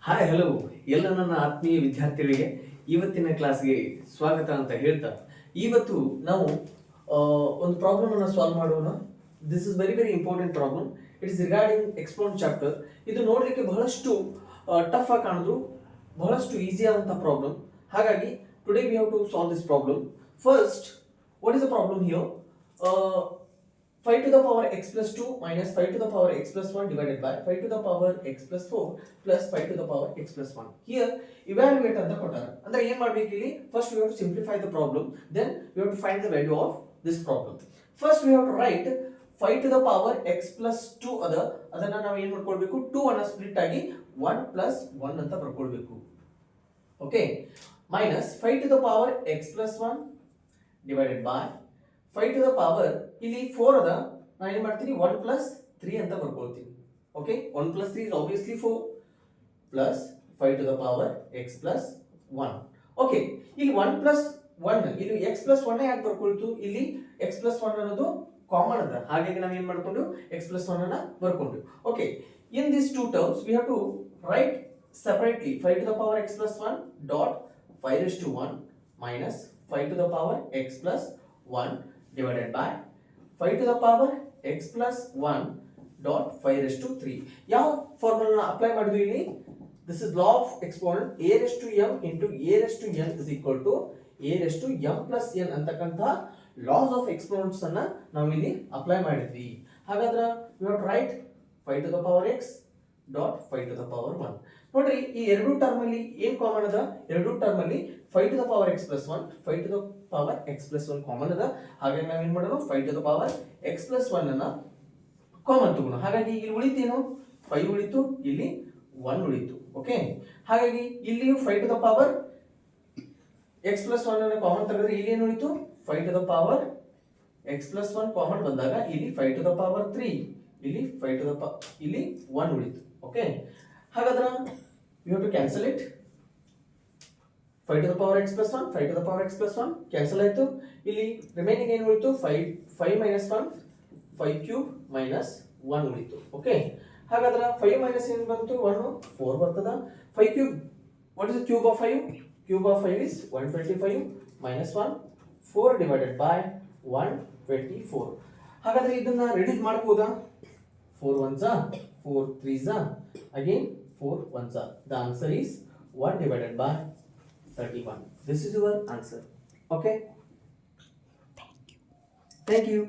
Hi hello ಎಲ್ಲ ನನ್ನ ಆತ್ಮೀಯ ವಿದ್ಯಾರ್ಥಿಗಳಿಗೆ ಇವತ್ತಿನ ಕ್ಲಾಸ್ಗೆ ಸ್ವಾಗತ ಅಂತ ಹೇಳ್ತಾ ಇವತ್ತು ನಾವು ಒಂದು ಪ್ರಾಬ್ಲಮ್ ಅನ್ನು ಸಾಲ್ವ್ ಮಾಡೋಣ. This is very very important problem. It is regarding exponent chapter. ಇದು ನೋಡಲಿಕ್ಕೆ ಬಹಳಷ್ಟು ಟಫ್ ಆಗಿ ಕಾಣಿದ್ರು, ಬಹಳಷ್ಟು ಈಸಿ ಆದಂಥ ಪ್ರಾಬ್ಲಮ್. ಹಾಗಾಗಿ today we have to solve this problem. First, what is the problem here? 5 to the power x plus 2 minus 5 to the power x plus 1 divided by 5 to the power x plus 4 plus 5 to the power x plus 1. Here evaluate ಅಂತ ಕೊಟ್ಟಾರ. ಅಂದ್ರೆ ಏನು ಮಾಡಬೇಕು ಇಲ್ಲಿ? First we have to simplify the problem, then we have to find the value of this problem. First we have to write 5 to the power x plus 2 ಅದನ್ನ ನಾವು ಏನು ಮಾಡ್ಕೊಳ್ಬೇಕು? 2 ಅನ್ನು ಸ್ಪ್ಲಿಟ್ ಆಗಿ 1 plus 1 ಅಂತ ಬರ್ಕೊಳ್ಬೇಕು. Okay, minus 5 to the power x plus 1 divided by 5 to the power ಇಲ್ಲಿ 4 ಅದ, ನಾನು ಏನು ಮಾಡ್ತೀನಿ 1 plus 3 ಅಂತ ಬರ್ಕೊಳ್ತೀನಿ. Okay, 1 plus 3 is obviously 4 plus 5 to the power x plus 1. Okay, ಇಲ್ಲಿ 1 plus 1 ಇಲ್ಲಿ x plus 1 ಯಾಕೆ ಬರ್ಕೊಳ್ತು? ಇಲ್ಲಿ x plus 1 ಅನ್ನೋದು ಕಾಮನ್ ಅದ, ಹಾಗಾಗಿ ನಾವು ಏನು ಮಾಡ್ಕೊಂಡು x plus 1 ಅನ್ನ ಬರ್ಕೊಂಡು. Okay, in these two terms we have to write separately 5 to the power x plus 1 dot 5 raised to 1 minus 5 to the power x plus 1 divided by 5 to the power x plus 1 dot 5 raised to 3. ಯಾವ formula apply ಮಾಡಿದ್ವಿ ಇಲ್ಲಿ? This is law of exponent a raised to m into a raised to n is equal to a raised to m plus n ಅಂತಕ್ಕಂಥ loss of exponents ಅನ್ನ ನಾವು ಇಲ್ಲಿ apply ಮಾಡಿದ್ವಿ. ಹಾಗಾದ್ರೆ we have to write 5 to the power x dot 5 to the power 1. ನೋಡ್ರಿ, ಈ ಎರಡು term ಅಲ್ಲಿ ಏನ್ ಕಾಮನ್ ಅದ? ಎರಡು ಟರ್ಮ್ ಅಲ್ಲಿ 5 to the power x plus 1 5 to the power x plus 1 common ಅದ, ಹಾಗಾಗಿ ನಾವು ಏನು ಮಾಡೋಣ 5 to the power x plus 1 ಅನ್ನ ಕಾಮನ್ ತಗೋಣ. ಹಾಗಾಗಿ ಇಲ್ಲಿ ಉಳಿತೇನು? 5 ಉಳಿತು, ಇಲ್ಲಿ 1 ಉಳಿತು. ಓಕೆ, ಹಾಗಾಗಿ ಇಲ್ಲಿಯೂ 5 to the power x plus 1 ಅನ್ನ ಕಾಮನ್ ತೆಗೆದ್ರೆ ಇಲ್ಲಿ ಏನು ಉಳಿತು? 5 to the power x plus 1 common ಬಂದಾಗ ಇಲ್ಲಿ 5 to the power 3, ಇಲ್ಲಿ 5 to the power ಇಲ್ಲಿ 1 ಉಳಿತು. ಓಕೆ, ಹಾಗಾದ್ರೆ we have to cancel it. 5 to the power x plus 1 5 to the power x plus 1 cancel ಆಯ್ತು. ಇಲ್ಲಿ ರಿಮೈನಿಂಗ್ ಏನು ಉಳಿತು? 5 minus 1 5 ಕ್ಯೂಬ್ minus 1 ಉಳಿತು. ಓಕೆ, ಹಾಗಾದ್ರೆ 5 minus ಏನು ಬಂತು? 1 4 ಬರ್ತದ. 5 cube, what is the cube of 5? Cube of 5 is 125 minus 1 4 divided by 124. ಹಾಗಾದ್ರೆ ಇದನ್ನ ರಿಡ್ಯೂಸ್ ಮಾಡಬಹುದಾ? 4 ones are 4 3s are again 4 ones are. The answer is 1 divided by 31. This is your answer. Okay, thank you.